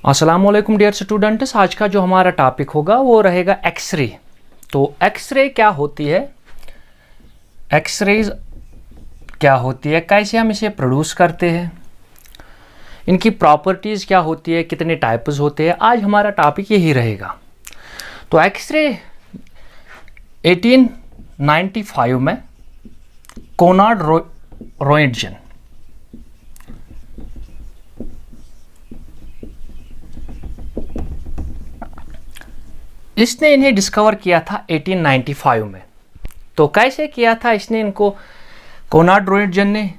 अस्सलामुअलैकुम dear students, आज का जो हमारा टॉपिक होगा वो रहेगा एक्सरे। तो एक्सरे क्या होती है, एक्सरेज क्या होती है, कैसे हम इसे प्रोड्यूस करते हैं, इनकी प्रॉपर्टीज़ क्या होती है, कितने टाइप्स होते हैं, आज हमारा टॉपिक यही रहेगा। तो एक्सरे 1895 में कोनार्ड रोएंटजन इसने इन्हें डिस्कवर किया था 1895 में। तो कैसे किया था इसने इनको, कोनार्ड रोएंटजन ने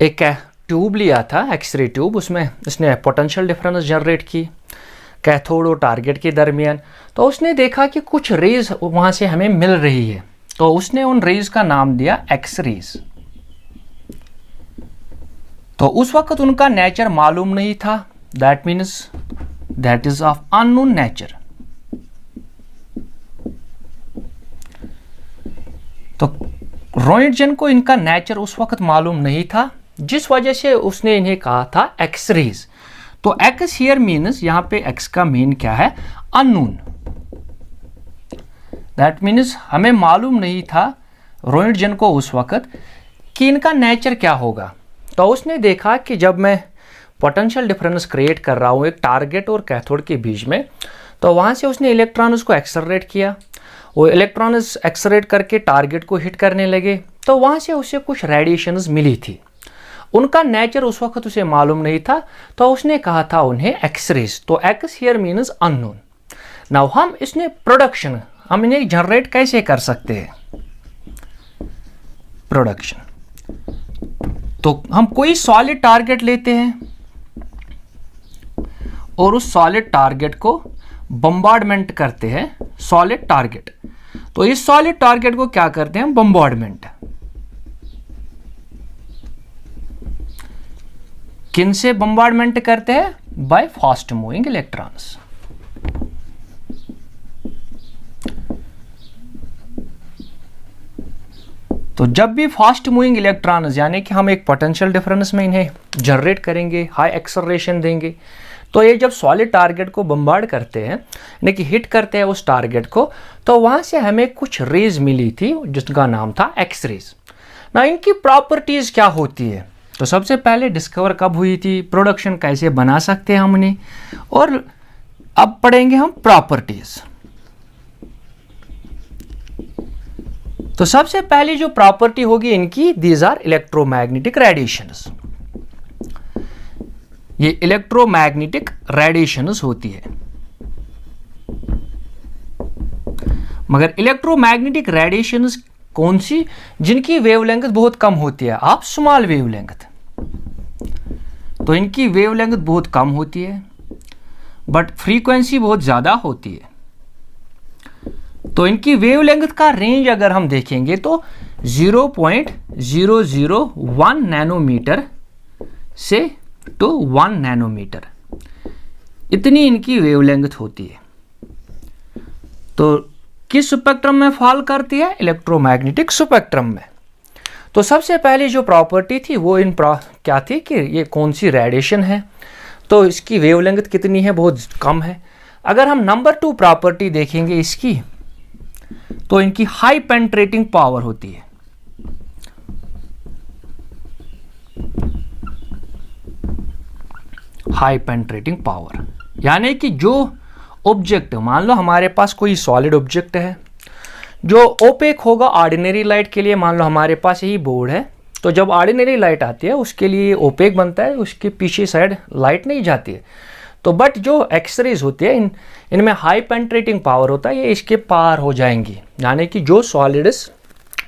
एक ट्यूब लिया था, एक्सरे ट्यूब, उसमें इसने पोटेंशियल डिफरेंस जनरेट की कैथोड और टारगेट के दरमियान। तो उसने देखा कि कुछ रेज वहाँ से हमें मिल रही है, तो उसने उन रेज का नाम दिया एक्स रेज। तो उस वक्त उनका नेचर मालूम नहीं था, that means that is of unknown nature. तो रोएंटजन को इनका नेचर उस वक्त मालूम नहीं था, जिस वजह से उसने इन्हें कहा था एक्स रेज। तो एक्स हियर मीन्स, यहाँ पे एक्स का मीन क्या है, अननोन। दैट मीन्स हमें मालूम नहीं था रोएंटजन को उस वक्त कि इनका नेचर क्या होगा। तो उसने देखा कि जब मैं पोटेंशियल डिफरेंस क्रिएट कर रहा हूँ एक टारगेट और कैथोड के बीच में, तो वहाँ से उसने इलेक्ट्रॉन्स को एक्सेलरेट किया, वो इलेक्ट्रॉन्स एक्सेलरेट करके टारगेट को हिट करने लगे, तो वहाँ से उसे कुछ रेडिएशंस मिली थी। उनका नेचर उस वक्त उसे मालूम नहीं था, तो उसने कहा था उन्हें एक्स रेज। तो x here means unknown. Now हम इसने प्रोडक्शन, हम इन्हें जनरेट कैसे कर सकते हैं, प्रोडक्शन। तो हम कोई सॉलिड टारगेट लेते हैं और उस सॉलिड टारगेट को बम्बार्डमेंट करते हैं, सॉलिड टारगेट। तो इस सॉलिड टारगेट को क्या करते हैं, बम्बार्डमेंट। किन से बम्बार्डमेंट करते हैं, बाय फास्ट मूविंग इलेक्ट्रॉन्स। तो जब भी फास्ट मूविंग इलेक्ट्रॉन्स, यानी कि हम एक पोटेंशियल डिफरेंस में इन्हें जनरेट करेंगे, हाई एक्सेलरेशन देंगे, तो ये जब सॉलिड टारगेट को बम्बार्ड करते हैं, यानी कि हिट करते हैं उस टारगेट को, तो वहाँ से हमें कुछ रेज मिली थी जिसका नाम था एक्स रेज। ना इनकी प्रॉपर्टीज़ क्या होती है, तो सबसे पहले डिस्कवर कब हुई थी, प्रोडक्शन कैसे बना सकते हैं हमने, और अब पढ़ेंगे हम प्रॉपर्टीज़। तो सबसे पहली जो प्रॉपर्टी होगी इनकी, दीज आर इलेक्ट्रोमैग्नेटिक रेडिएशंस। ये इलेक्ट्रोमैग्नेटिक रेडिएशंस होती है। मगर इलेक्ट्रोमैग्नेटिक रेडिएशंस कौन सी, जिनकी वेवलेंथ बहुत कम होती है, आप स्मॉल वेवलेंथ। तो इनकी वेवलेंथ बहुत कम होती है बट फ्रीक्वेंसी बहुत ज़्यादा होती है। तो इनकी वेवलेंथ का रेंज अगर हम देखेंगे तो 0.001 नैनोमीटर से टू 1 नैनोमीटर, इतनी इनकी वेवलेंथ होती है। तो किस स्पेक्ट्रम में फॉल करती है, इलेक्ट्रोमैग्नेटिक स्पेक्ट्रम में। तो सबसे पहली जो प्रॉपर्टी थी वो क्या थी कि ये कौन सी रेडिएशन है, तो इसकी वेवलेंथ कितनी है, बहुत कम है। अगर हम नंबर 2 प्रॉपर्टी देखेंगे इसकी, तो इनकी हाई पेनिट्रेटिंग पावर होती है। हाई पेनिट्रेटिंग पावर, यानी कि जो ऑब्जेक्ट, मान लो हमारे पास कोई सॉलिड ऑब्जेक्ट है जो ओपेक होगा ऑर्डिनरी लाइट के लिए, मान लो हमारे पास यही बोर्ड है, तो जब ऑर्डिनरी लाइट आती है उसके लिए ओपेक बनता है, उसके पीछे साइड लाइट नहीं जाती है। तो बट जो एक्सरेज होती है इनमें हाई पेनिट्रेटिंग पावर होता है, ये इसके पार हो जाएंगी, यानी कि जो सॉलिड्स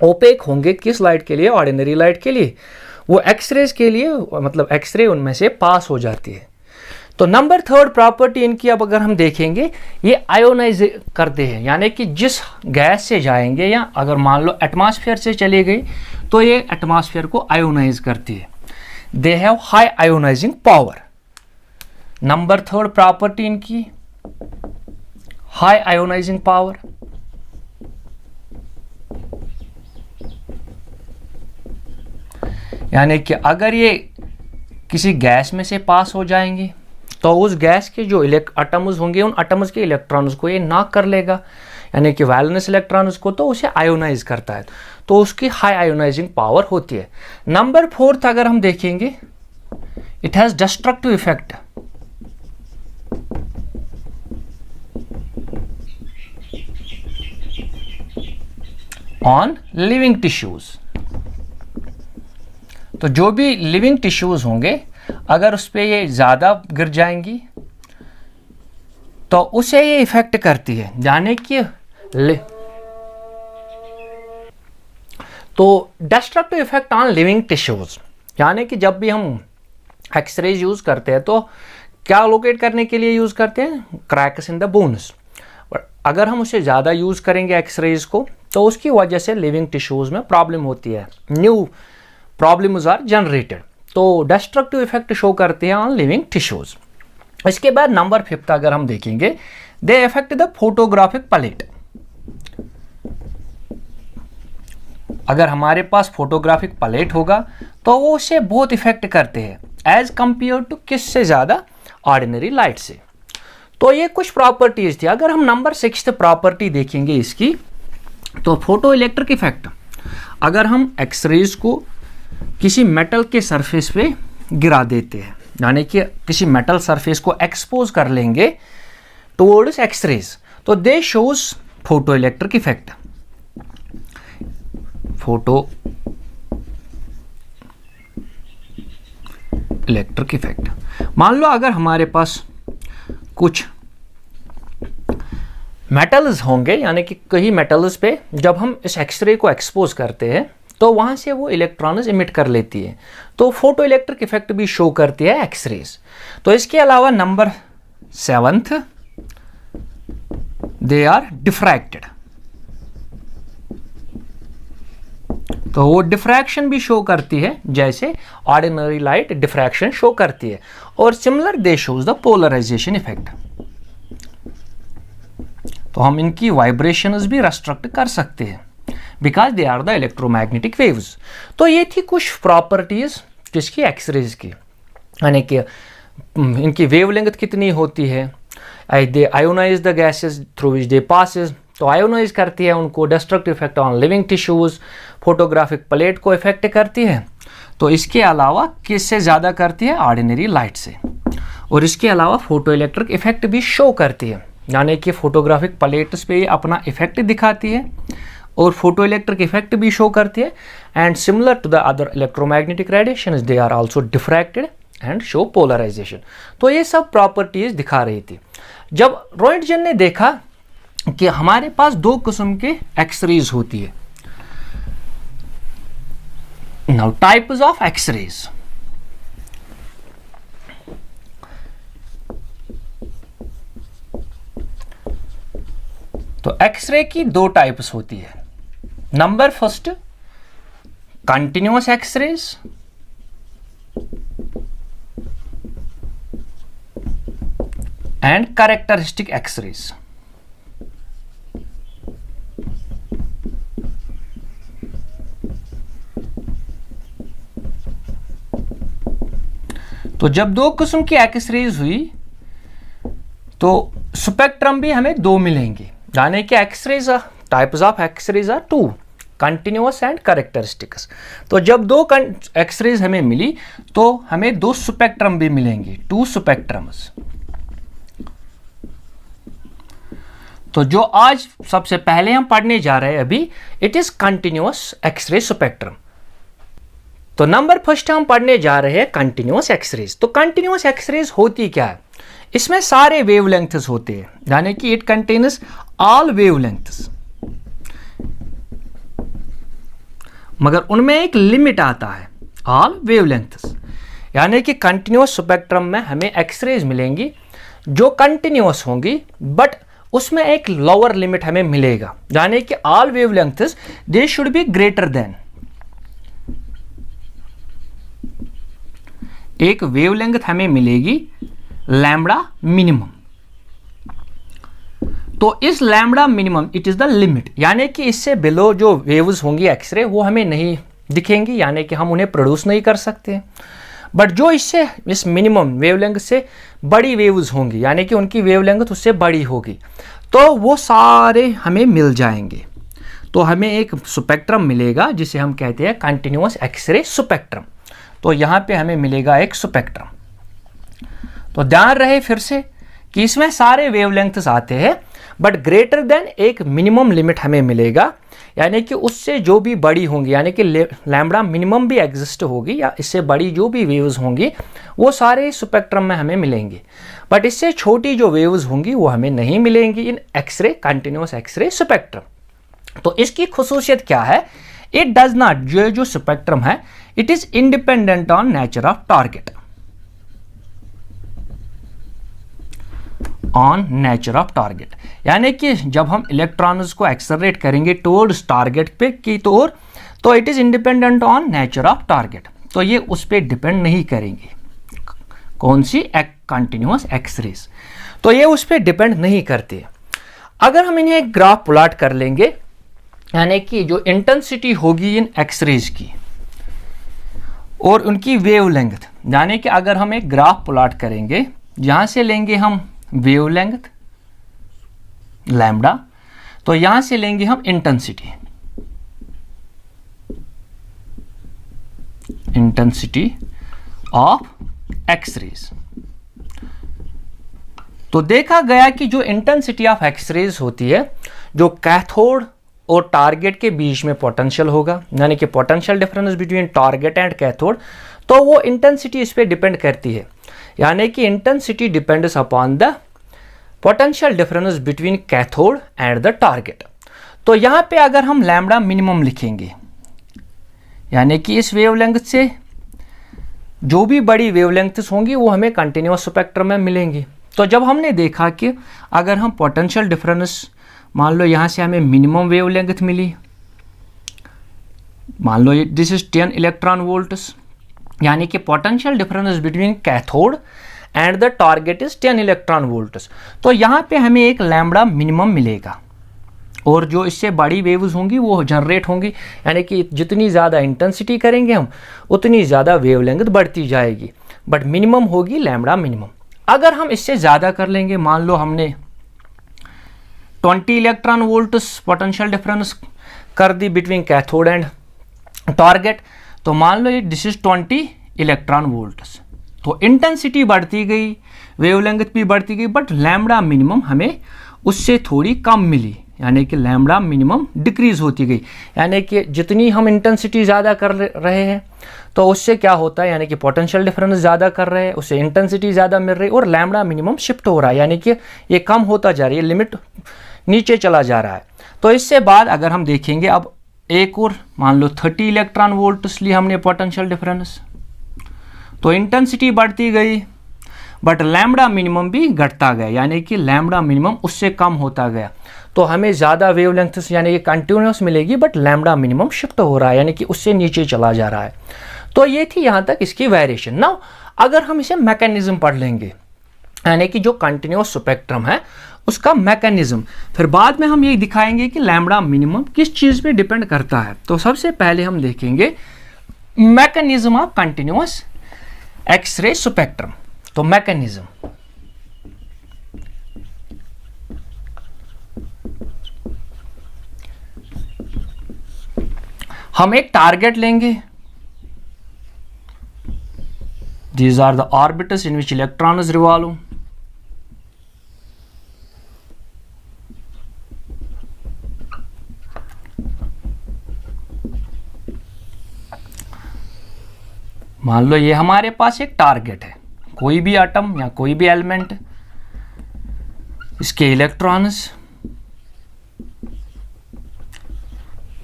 ओपेक होंगे किस लाइट के लिए, ऑर्डिनरी लाइट के लिए, वो एक्सरेज के लिए, मतलब एक्सरे उनमें से पास हो जाती है। तो नंबर 3 प्रॉपर्टी इनकी अब अगर हम देखेंगे, ये आयोनाइज करते हैं, यानी कि जिस गैस से जाएंगे, या अगर मान लो एटमॉस्फेयर से चली गई तो ये एटमॉस्फेयर को आयोनाइज करती है। They have high ionising power. Number 3 property इनकी हाई आयोनाइजिंग पावर। यानी कि अगर ये किसी गैस में से पास हो जाएंगे तो उस गैस के जो एटम्स होंगे उन एटम्स के इलेक्ट्रॉन्स को ये नॉक कर लेगा, यानी कि वैलेंस इलेक्ट्रॉन्स को, तो उसे आयोनाइज करता है, तो उसकी हाई आयोनाइजिंग पावर होती है। नंबर 4 अगर हम देखेंगे, it has destructive effect on living tissues. तो जो भी लिविंग टिश्यूज होंगे अगर उस पर ये ज़्यादा गिर जाएंगी तो उसे ये इफेक्ट करती है, यानी कि तो destructive effect on living tissues, यानी कि जब भी हम एक्सरेज यूज़ करते हैं तो क्या लोकेट करने के लिए यूज़ करते हैं, क्रैक्स इन द बोन्स। अगर हम उसे ज़्यादा यूज़ करेंगे एक्सरेज को तो उसकी वजह से लिविंग टिश्यूज़ में प्रॉब्लम होती है, न्यू प्रॉब्लम्स आर जनरेटेड। तो डिस्ट्रक्टिव इफेक्ट शो करते हैं ऑन लिविंग टिश्यूज़। इसके बाद नंबर 5 अगर हम देखेंगे, they affect the photographic plate. अगर हमारे पास फोटोग्राफिक पैलेट होगा तो वो उसे बहुत इफेक्ट करते हैं एज कंपेयर टू किससे ज़्यादा, ऑर्डिनरी लाइट से। तो ये कुछ प्रॉपर्टीज थी। अगर हम नंबर 6 प्रॉपर्टी देखेंगे इसकी, तो फोटो इलेक्ट्रिक इफेक्ट, अगर हम एक्सरेज को किसी मेटल के सरफेस पे गिरा देते हैं, यानी कि किसी मेटल सरफेस को एक्सपोज कर लेंगे टुवर्ड्स एक्सरेज, तो दे shows photo electric effect. Photo electric effect, मान लो अगर हमारे पास कुछ मेटल्स होंगे, यानी कि कई मेटल्स पे जब हम इस एक्सरे को एक्सपोज करते हैं तो वहाँ से वो इलेक्ट्रॉन्स इमिट कर लेती है, तो फोटो इलेक्ट्रिक इफेक्ट भी शो करती है एक्सरेज। तो इसके अलावा नंबर 7, दे आर डिफ्रैक्टेड। तो वो डिफ्रैक्शन भी शो करती है जैसे ऑर्डिनरी लाइट डिफ्रैक्शन शो करती है, और similar they shows the polarisation effect. तो हम इनकी वाइब्रेशंस भी रेस्ट्रिक्ट कर सकते हैं because they are the electromagnetic waves. तो ये थी कुछ प्रॉपर्टीज किसकी, एक्सरेज की, यानी कि इनकी वेवलेंथ कितनी होती है, they ionize the gases through which they passes, तो आयोनाइज करती है उनको, destructive effect on living tissues, photographic plate को इफेक्ट करती है, तो इसके अलावा किससे ज़्यादा करती है, ऑर्डिनरी लाइट से, और इसके अलावा फोटो इलेक्ट्रिक इफेक्ट भी शो करती है, यानी कि फोटोग्राफिक प्लेट्स पे अपना इफेक्ट दिखाती है और फोटो इलेक्ट्रिक इफेक्ट भी शो करती है। And similar to the other electromagnetic radiations they are also diffracted and show polarisation. तो ये सब प्रॉपर्टीज दिखा रही थी। जब रोएंटगेन ने देखा कि हमारे पास 2 किस्म के एक्सरेज होती है, नाउ टाइप्स ऑफ एक्सरेज, तो एक्सरे की 2 टाइप्स होती है। Number 1, continuous X rays, and characteristic X rays. तो जब 2 किस्म की एक्सरेज हुई तो स्पेक्ट्रम भी हमें 2 मिलेंगे, यानी कि X rays types of X rays are 2, continuous and characteristics. तो जब 2 एक्सरेज हमें मिली तो हमें 2 स्पेक्ट्रम भी मिलेंगे, 2 स्पेक्ट्रम्स। तो जो आज सबसे पहले हम पढ़ने जा रहे हैं अभी, it is continuous X ray spectrum. तो नंबर 1 हम पढ़ने जा रहे हैं कंटिन्यूअस एक्सरेज। तो कंटिन्यूअस एक्सरेज होती क्या है, इसमें सारे वेवलेंथ्स होते हैं, यानी कि इट कंटेन्स ऑल वेवलेंथ्स, मगर उनमें एक लिमिट आता है, ऑल वेवलेंथ्स, यानी कि कंटिन्यूअस स्पेक्ट्रम में हमें एक्सरेज मिलेंगी जो कंटिन्यूअस होंगी, बट उसमें एक लोअर लिमिट हमें मिलेगा, यानी कि all wavelengths they should be greater than, एक वेवलेंथ हमें मिलेगी लैम्बडा मिनिमम। तो इस lambda minimum it is the limit, यानी कि इससे बिलो जो वेव्स होंगी एक्सरे वो हमें नहीं दिखेंगी, यानी कि हम उन्हें प्रोड्यूस नहीं कर सकते। बट जो इससे इस मिनिमम वेवलेंथ से बड़ी वेव्स होंगी, यानी कि उनकी वेवलेंथ उससे बड़ी होगी, तो वो सारे हमें मिल जाएंगे। तो हमें एक स्पेक्ट्रम मिलेगा जिसे हम कहते हैं कंटिन्यूअस एक्सरे स्पेक्ट्रम। तो यहाँ पे हमें मिलेगा एक स्पेक्ट्रम। तो ध्यान रहे फिर से कि इसमें सारे वेवलेंथ्स आते हैं, बट ग्रेटर देन एक मिनिमम लिमिट हमें मिलेगा, यानी कि उससे जो भी बड़ी होंगी, यानी कि लैम्बडा मिनिमम भी एग्जिस्ट होगी या इससे बड़ी जो भी वेव्स होंगी वो सारे स्पेक्ट्रम में हमें मिलेंगी, बट इससे छोटी जो वेव्स होंगी वो हमें नहीं मिलेंगी इन एक्सरे कंटिन्यूअस एक्सरे स्पेक्ट्रम। तो इसकी खुसूसियत क्या है? इट डज नॉट, जो स्पेक्ट्रम है, it is independent on nature of target, on nature of target, यानी कि जब हम इलेक्ट्रॉन्स को एक्सेलरेट करेंगे टुवर्ड्स टारगेट पे की तौर, तो it is independent on nature of target. तो ये उस पर डिपेंड नहीं करेंगे। कौन सी? Continuous X rays. तो ये उस पर डिपेंड नहीं करते। अगर हम इन्हें एक ग्राफ प्लॉट कर लेंगे, यानी कि जो इंटेंसिटी होगी इन एक्सरेज की और उनकी वेवलेंथ, यानी कि अगर हम एक ग्राफ प्लॉट करेंगे, यहां से लेंगे हम वेवलेंथ लैम्बडा, तो यहां से लेंगे हम इंटेंसिटी ऑफ एक्सरेज। तो देखा गया कि जो इंटेंसिटी ऑफ एक्सरेज होती है, जो कैथोड और टारगेट के बीच में पोटेंशियल होगा, यानी कि potential difference between target and cathode, तो वो इंटेंसिटी इस पे डिपेंड करती है, यानी कि intensity depends upon the potential difference between cathode and the target. तो यहाँ पे अगर हम लैम्बडा मिनिमम लिखेंगे, यानी कि इस वेवलेंथ से जो भी बड़ी वेवलेंथ्स होंगी वो हमें कंटिन्यूअस स्पेक्ट्रम में मिलेंगी। तो जब हमने देखा कि अगर हम पोटेंशियल डिफरेंस, मान लो यहाँ से हमें मिनिमम वेवलेंथ मिली, मान लो दिस इज 10 इलेक्ट्रॉन वोल्ट्स, यानी कि potential difference between cathode and the target is 10 electron volts, तो यहाँ पे हमें एक लैम्बडा मिनिमम मिलेगा और जो इससे बड़ी वेव्स होंगी वो जनरेट होंगी, यानी कि जितनी ज़्यादा इंटेंसिटी करेंगे हम उतनी ज़्यादा वेवलेंथ बढ़ती जाएगी, बट मिनिमम होगी लैम्बडा मिनिमम। अगर हम इससे ज़्यादा कर लेंगे, मान लो हमने 20 इलेक्ट्रॉन वोल्ट्स पोटेंशियल डिफरेंस कर दी बिटवीन कैथोड एंड टारगेट, तो मान लो दिस इज 20 इलेक्ट्रॉन वोल्ट्स, तो इंटेंसिटी बढ़ती गई, वेवलेंथ भी बढ़ती गई, बट लैम्बडा मिनिमम हमें उससे थोड़ी कम मिली, यानी कि लैम्बडा मिनिमम डिक्रीज होती गई, यानी कि जितनी हम इंटेंसिटी ज़्यादा कर रहे हैं तो उससे क्या होता है, यानी कि पोटेंशियल डिफरेंस ज़्यादा कर रहे हैं, उससे इंटेंसिटी ज़्यादा मिल रही है और लैम्बडा मिनिमम शिफ्ट हो रहा है, यानी कि ये कम होता जा रही है, लिमिट नीचे चला जा रहा है। तो इससे बाद अगर हम देखेंगे, अब एक और मान लो 30 इलेक्ट्रॉन वोल्ट्स लिए हमने पोटेंशियल डिफरेंस, तो इंटेंसिटी बढ़ती गई बट लैम्बडा मिनिमम भी घटता गया, यानी कि लैम्बडा मिनिमम उससे कम होता गया, तो हमें ज़्यादा वेवलेंथ यानी कि कंटिन्यूस मिलेगी, बट लैम्बडा मिनिमम शिफ्ट हो रहा है, यानी कि उससे नीचे चला जा रहा है। तो ये थी यहाँ तक इसकी वेरिएशन। नाउ अगर हम इसे मैकेनिज्म पढ़ लेंगे, यानी कि जो कंटिन्यूस स्पेक्ट्रम है उसका मैकेनिज्म, फिर बाद में हम ये दिखाएंगे कि लैम्बडा मिनिमम किस चीज़ पे डिपेंड करता है। तो सबसे पहले हम देखेंगे mechanism of continuous X ray spectrum. तो मैकेनिज्म, हम एक टारगेट लेंगे, these are the orbitals in which electrons revolve, मान लो ये हमारे पास एक टारगेट है, कोई भी एटम या कोई भी एलिमेंट, इसके इलेक्ट्रॉन्स,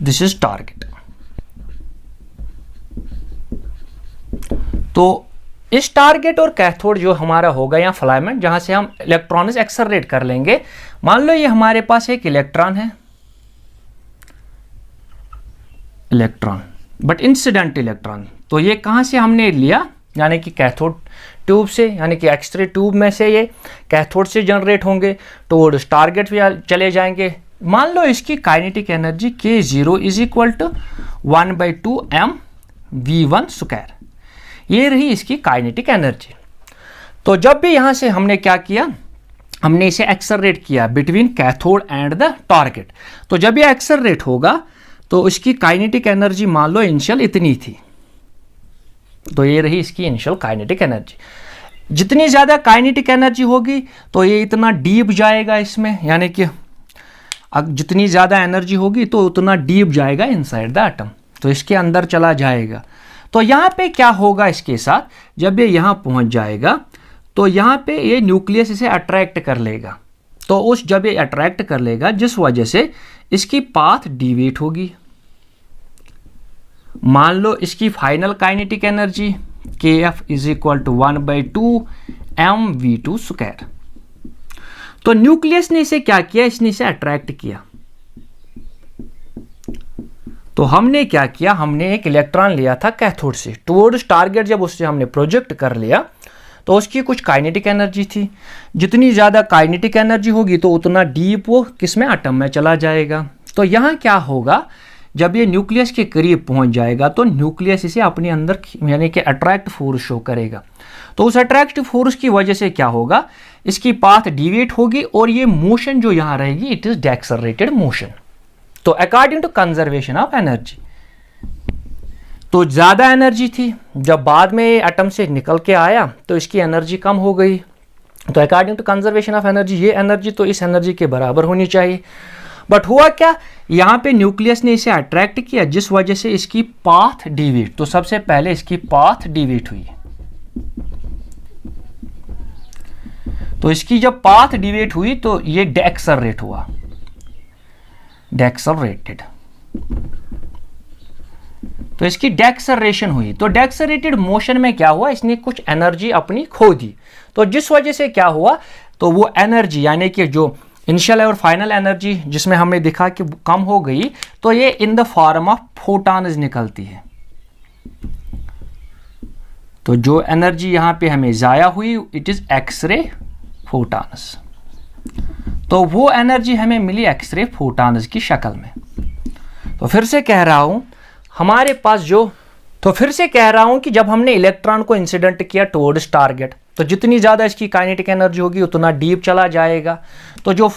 दिस इज टारगेट। तो इस टारगेट और कैथोड जो हमारा होगा या फिलामेंट, जहां से हम इलेक्ट्रॉन्स एक्सेलरेट कर लेंगे, मान लो ये हमारे पास एक इलेक्ट्रॉन है, इलेक्ट्रॉन बट इंसिडेंट इलेक्ट्रॉन, तो ये कहां से हमने लिया, यानी कि कैथोड ट्यूब से, यानी कि एक्सरे ट्यूब में से ये कैथोड से जनरेट होंगे, तो टारगेट पे चले जाएंगे। मान लो इसकी kinetic energy K0 is equal to 1/2 mv1 square, ये रही इसकी काइनेटिक एनर्जी। तो जब भी यहाँ से हमने क्या किया, हमने इसे एक्सेलरेट किया between cathode and the target, तो जब ये एक्सेलरेट होगा तो इसकी काइनेटिक एनर्जी मान लो इनिशियल इतनी थी, तो ये रही इसकी इनिशियल काइनेटिक एनर्जी। जितनी ज़्यादा काइनेटिक एनर्जी होगी तो ये इतना डीप जाएगा इसमें, यानी कि जितनी ज़्यादा एनर्जी होगी तो उतना डीप जाएगा इनसाइड द एटम, तो इसके अंदर चला जाएगा। तो यहाँ पे क्या होगा इसके साथ, जब ये यहाँ पहुँच जाएगा तो यहाँ पे ये न्यूक्लियस इसे अट्रैक्ट कर लेगा, तो जब ये अट्रैक्ट कर लेगा जिस वजह से इसकी पाथ डिविएट होगी। मान लो इसकी final kinetic energy Kf is equal to 1/2 mv2 square. तो न्यूक्लियस ने इसे क्या किया, इसने इसे अट्रैक्ट किया। तो हमने क्या किया, हमने एक इलेक्ट्रॉन लिया था कैथोड से टुवर्ड्स टारगेट, जब उससे हमने प्रोजेक्ट कर लिया तो उसकी कुछ काइनेटिक एनर्जी थी। जितनी ज़्यादा काइनेटिक एनर्जी होगी तो उतना डीप वो किस में, एटम में चला जाएगा। तो यहाँ क्या होगा, जब ये न्यूक्लियस के करीब पहुंच जाएगा तो न्यूक्लियस इसे अपने अंदर यानी कि अट्रैक्ट फोर्स शो करेगा। तो उस अट्रैक्टिव फोर्स की वजह से क्या होगा, इसकी पाथ डिविएट होगी और ये मोशन जो यहाँ रहेगी इट इज डेक्सेलरेटेड मोशन। तो according to conservation of energy, तो ज़्यादा एनर्जी थी, जब बाद में एटम से निकल के आया तो इसकी एनर्जी कम हो गई। तो according to conservation of energy ये एनर्जी तो इस एनर्जी के बराबर होनी चाहिए। बट हुआ क्या, यहाँ पे न्यूक्लियस ने इसे अट्रैक्ट किया जिस वजह से इसकी पाथ डिविएट, तो सबसे पहले इसकी पाथ डिविएट हुई। तो इसकी जब पाथ डिविएट हुई तो ये डेक्सेलरेट हुआ, डेक्सेलरेटेड, तो इसकी डेक्सेलरेशन हुई। तो डेक्सेलरेटेड मोशन में क्या हुआ, इसने कुछ एनर्जी अपनी खो दी। तो जिस वजह से क्या हुआ, तो वो एनर्जी यानी कि जो इनिशियल और फाइनल एनर्जी जिसमें हमने देखा कि कम हो गई, तो ये इन द फॉर्म ऑफ फोटॉन्स निकलती है। तो जो एनर्जी यहां पे हमें जाया हुई इट इज एक्सरे फोटॉन्स, तो वो एनर्जी हमें मिली एक्सरे फोटॉन्स की शक्ल में। तो फिर से कह रहा हूं हमारे पास कि जब हमने इलेक्ट्रॉन को इंसिडेंट किया टुवर्ड्स टारगेट, तो जितनी ज़्यादा इसकी काइनेटिक एनर्जी होगी उतना डीप चला जाएगा। तो जो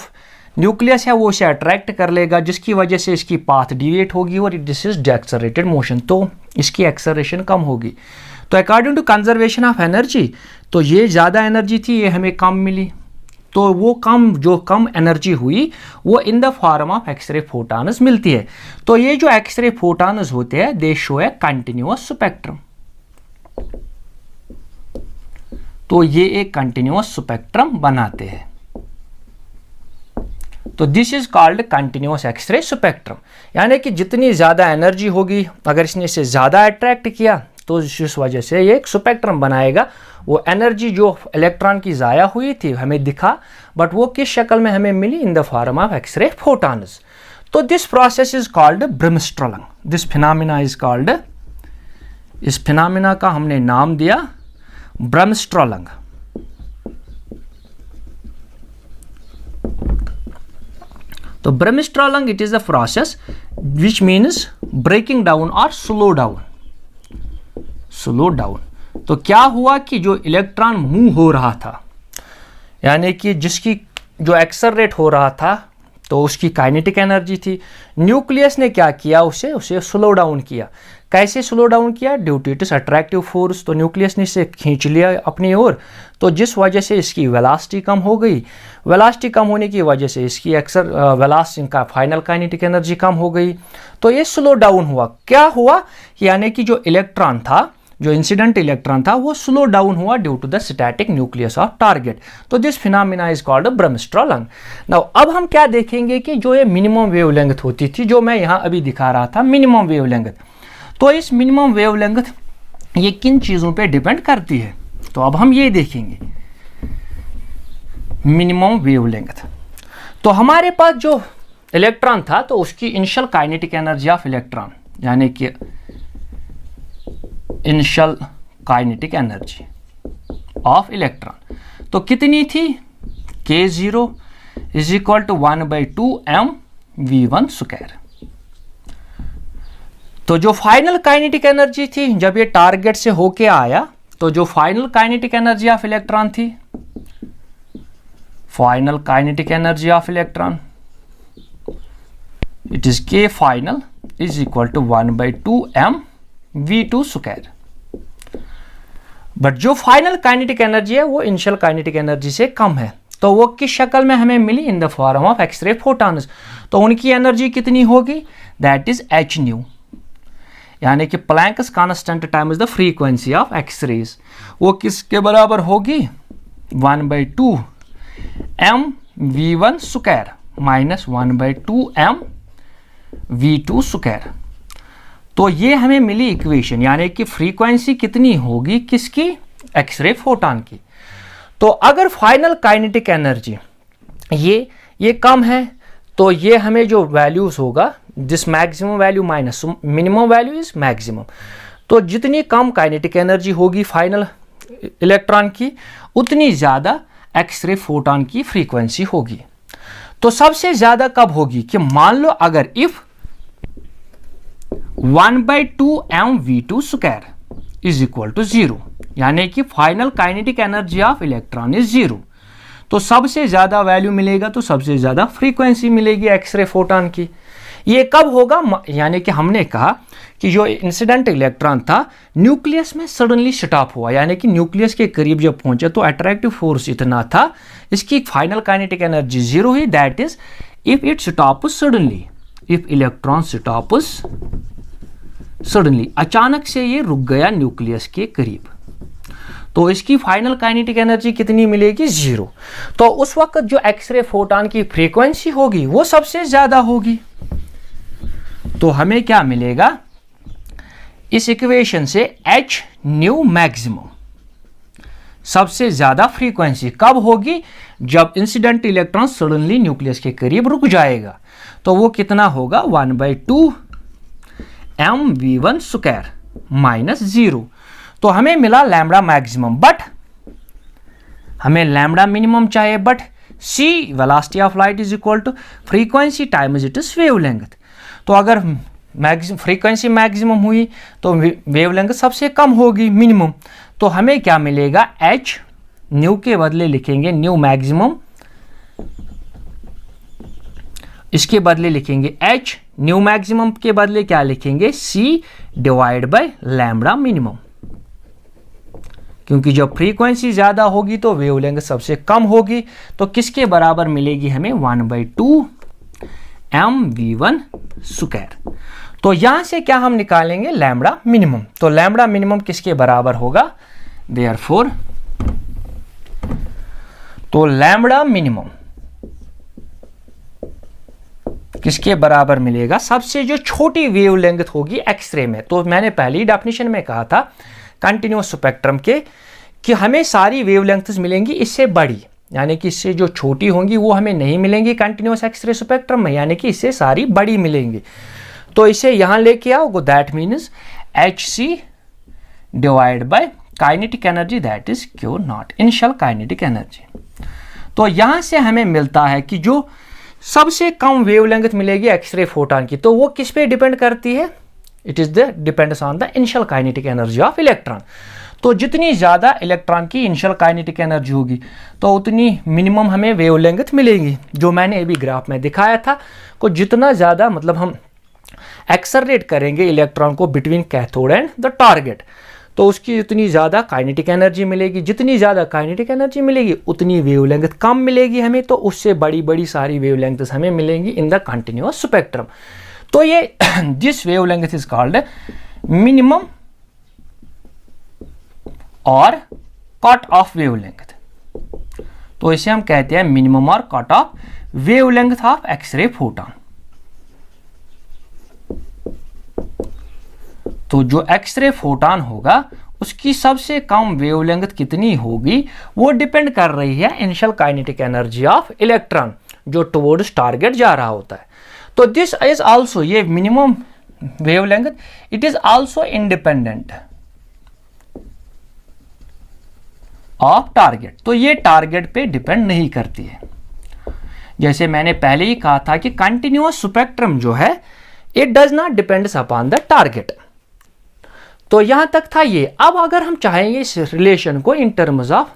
न्यूक्लियस है वो इसे अट्रैक्ट कर लेगा जिसकी वजह से इसकी पाथ डिविएट होगी और दिस इज डेक्सेलरेटेड मोशन, तो इसकी एक्सेलरेशन कम होगी। तो according to conservation of energy, तो ये ज़्यादा एनर्जी थी, ये हमें कम मिली। तो वो कम एनर्जी हुई वो in the form of x ray photons मिलती है। तो ये जो एक्सरे फोटॉन्स होते हैं they show a continuous spectrum, तो ये एक कंटिन्यूअस स्पेक्ट्रम बनाते हैं। तो this is called continuous X ray spectrum, यानी कि जितनी ज़्यादा एनर्जी होगी अगर इसने इसे ज़्यादा अट्रैक्ट किया तो इस वजह से ये एक स्पेक्ट्रम बनाएगा। वो एनर्जी जो इलेक्ट्रॉन की ज़ाया हुई थी हमें दिखा, बट वो किस शक्ल में हमें मिली, in the form of x ray photons. तो this process is called bremsstrahlung, this phenomena is called, इस फिनोमिना का हमने नाम दिया ब्रिमस्ट्रोलिंग। तो bremsstrahlung it is the process which means breaking down और स्लो डाउन। तो क्या हुआ कि जो इलेक्ट्रॉन मूव हो रहा था, यानी कि जिसकी जो एक्सेलरेट हो रहा था तो उसकी काइनेटिक एनर्जी थी, न्यूक्लियस ने क्या किया, उसे स्लो डाउन किया। कैसे स्लो डाउन किया, due to its attractive force, तो न्यूक्लियस ने इसे खींच लिया अपनी ओर, तो जिस वजह से इसकी वेलोसिटी कम हो गई। वेलोसिटी कम होने की वजह से इसकी वेलोसिटी का फाइनल काइनेटिक एनर्जी कम हो गई, तो ये स्लो डाउन हुआ। क्या हुआ, यानी कि जो इलेक्ट्रॉन था, जो इंसिडेंट इलेक्ट्रॉन था वो स्लो डाउन हुआ due to the static nucleus of target. तो this phenomena is called bremsstrahlung. Now अब हम क्या देखेंगे कि जो ये मिनिमम वेवलेंथ होती थी, जो मैं यहाँ अभी दिखा रहा था मिनिमम वेवलेंथ, तो इस मिनिमम वेवलेंथ ये किन चीज़ों पे डिपेंड करती है, तो अब हम ये देखेंगे मिनिमम वेवलेंथ। तो हमारे पास जो इलेक्ट्रॉन था तो उसकी initial kinetic energy of electron, यानी कि initial kinetic energy of electron तो कितनी थी, K0 is equal to 1/2 mv1 square. तो जो फाइनल काइनेटिक एनर्जी थी जब ये टारगेट से होके आया, तो जो final kinetic energy of electron थी, final kinetic energy of electron, it is K final is equal to 1/2 mv2 square. But जो फाइनल काइनेटिक एनर्जी है वो इनिशियल काइनेटिक एनर्जी से कम है, तो वो किस शक्ल में हमें मिली? In the form of x ray photons. तो उनकी एनर्जी कितनी होगी? दैट इज एच न्यू, यानी कि Planck's constant time is the frequency of X rays. वो किसके बराबर होगी? 1/2 mv1 square minus 1/2 mv2 square. तो ये हमें मिली इक्वेशन, यानी कि फ्रीक्वेंसी कितनी होगी किसकी? एक्सरे फोटॉन की। तो अगर फाइनल काइनेटिक एनर्जी ये कम है, तो ये हमें जो वैल्यूज होगा, this maximum value minus minimum value is maximum, तो जितनी कम काइनेटिक एनर्जी होगी फाइनल इलेक्ट्रॉन की, उतनी ज़्यादा एक्सरे फोटॉन की फ्रीक्वेंसी होगी। तो सबसे ज़्यादा कब होगी? कि मान लो अगर if 1/2 mv2 square is equal to 0, यानी कि final kinetic energy of electron is 0, तो सबसे ज़्यादा वैल्यू मिलेगा, तो सबसे ज़्यादा फ्रीक्वेंसी मिलेगी एक्सरे फोटॉन की। ये कब होगा? यानी कि हमने कहा कि जो इंसिडेंट इलेक्ट्रॉन था न्यूक्लियस में सडनली स्टॉप हुआ, यानी कि न्यूक्लियस के करीब जब पहुंचे तो अट्रैक्टिव फोर्स इतना था, इसकी फाइनल काइनेटिक एनर्जी 0 हुई। That is if it stops suddenly, if electron stops suddenly, अचानक से ये रुक गया न्यूक्लियस के करीब, तो इसकी फाइनल काइनेटिक एनर्जी कितनी मिलेगी? 0। तो उस वक्त जो एक्सरे फोटॉन की फ्रीक्वेंसी होगी वो सबसे ज्यादा होगी। तो हमें क्या मिलेगा इस इक्वेशन से? एच न्यू मैक्सिमम, सबसे ज्यादा फ्रीक्वेंसी कब होगी? जब इंसिडेंट इलेक्ट्रॉन सडनली न्यूक्लियस के करीब रुक जाएगा। तो वो कितना होगा? 1/2 mv1 स्क्वायर माइनस 0। तो हमें मिला लैम्बडा मैक्सिमम, बट हमें लैम्बडा मिनिमम चाहिए। But c velocity of light is equal to frequency times it is wavelength. तो अगर फ्रीक्वेंसी मैक्सिमम हुई तो वेवलेंथ सबसे कम होगी, मिनिमम। तो हमें क्या मिलेगा? h न्यू के बदले लिखेंगे न्यू मैक्सिमम, इसके बदले लिखेंगे h, न्यू मैक्सिमम के बदले क्या लिखेंगे? c divide bye lambda minimum, क्योंकि जब फ्रीक्वेंसी ज्यादा होगी तो वेवलेंथ सबसे कम होगी। तो किसके बराबर मिलेगी हमें? 1/2 mv1 स्क्वायर। तो यहां से क्या हम निकालेंगे? Lambda minimum. तो लैम्बडा मिनिमम किसके बराबर होगा? देयरफॉर तो लैम्बडा मिनिमम किसके बराबर मिलेगा? सबसे जो छोटी वेवलेंथ होगी एक्सरे में। तो मैंने पहली डेफिनेशन में कहा था कंटिन्यूअस स्पेक्ट्रम के कि हमें सारी वेवलेंथ्स मिलेंगी इससे बड़ी, यानी कि इससे जो छोटी होंगी वो हमें नहीं मिलेंगी कंटिन्यूअस एक्सरे स्पेक्ट्रम में, यानी कि इससे सारी बड़ी मिलेंगी। तो इसे यहां लेके आओ, that means hc divide by kinetic energy, that is Q not, initial kinetic energy. तो यहां से हमें मिलता है कि जो सबसे कम वेवलेंथ मिलेगी एक्सरे फोटॉन की, तो वो किस पे डिपेंड करती है? It is the depends on the initial kinetic energy of electron. तो जितनी ज्यादा इलेक्ट्रॉन की इनिशियल काइनेटिक एनर्जी होगी तो उतनी मिनिमम हमें वेवलेंथ मिलेगी, जो मैंने अभी ग्राफ में दिखाया था। को जितना ज्यादा मतलब हम एक्सेलरेट करेंगे इलेक्ट्रॉन को between cathode and the target, तो उसकी उतनी ज़्यादा काइनेटिक एनर्जी मिलेगी। जितनी ज़्यादा काइनेटिक एनर्जी मिलेगी उतनी वेवलेंथ कम मिलेगी हमें, तो उससे बड़ी बड़ी सारी वेवलेंथ्स हमें मिलेंगी इन द कंटिन्यूअस स्पेक्ट्रम। तो ये this wavelength is called minimum और कट ऑफ वेवलेंथ। तो इसे हम कहते हैं मिनिमम और cut off wavelength of X ray photon. तो जो एक्सरे फोटॉन होगा उसकी सबसे कम वेवलेंथ कितनी होगी वो डिपेंड कर रही है initial kinetic energy of electron जो टुवर्ड्स टारगेट जा रहा होता है। तो दिस इज आल्सो, ये minimum wavelength it is also independent of target. तो ये टारगेट पे डिपेंड नहीं करती है। जैसे मैंने पहले ही कहा था कि कंटिन्यूअस स्पेक्ट्रम जो है it does not depends upon the target. तो यहां तक था ये। अब अगर हम चाहेंगे इस रिलेशन को इन टर्म्स ऑफ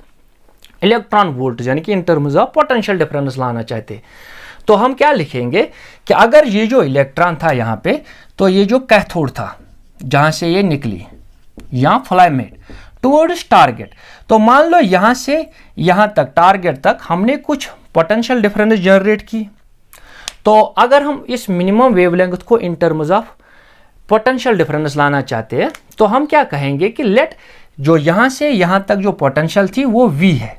इलेक्ट्रॉन वोल्टेज यानी कि इन टर्म्स ऑफ पोटेंशियल डिफरेंस लाना चाहते, तो हम क्या लिखेंगे कि अगर ये जो इलेक्ट्रॉन था यहाँ पे, तो ये जो कैथोड था जहां से ये निकली या फिलामेंट टुवर्ड्स टारगेट, तो मान लो यहां से यहां तक टारगेट तक हमने कुछ पोटेंशियल डिफरेंस जनरेट की। तो अगर हम इस मिनिमम वेवलेंथ को इन टर्म्स ऑफ पोटेंशियल डिफरेंस लाना चाहते हैं, तो हम क्या कहेंगे कि लेट जो यहां से यहां तक जो पोटेंशियल थी वो V है।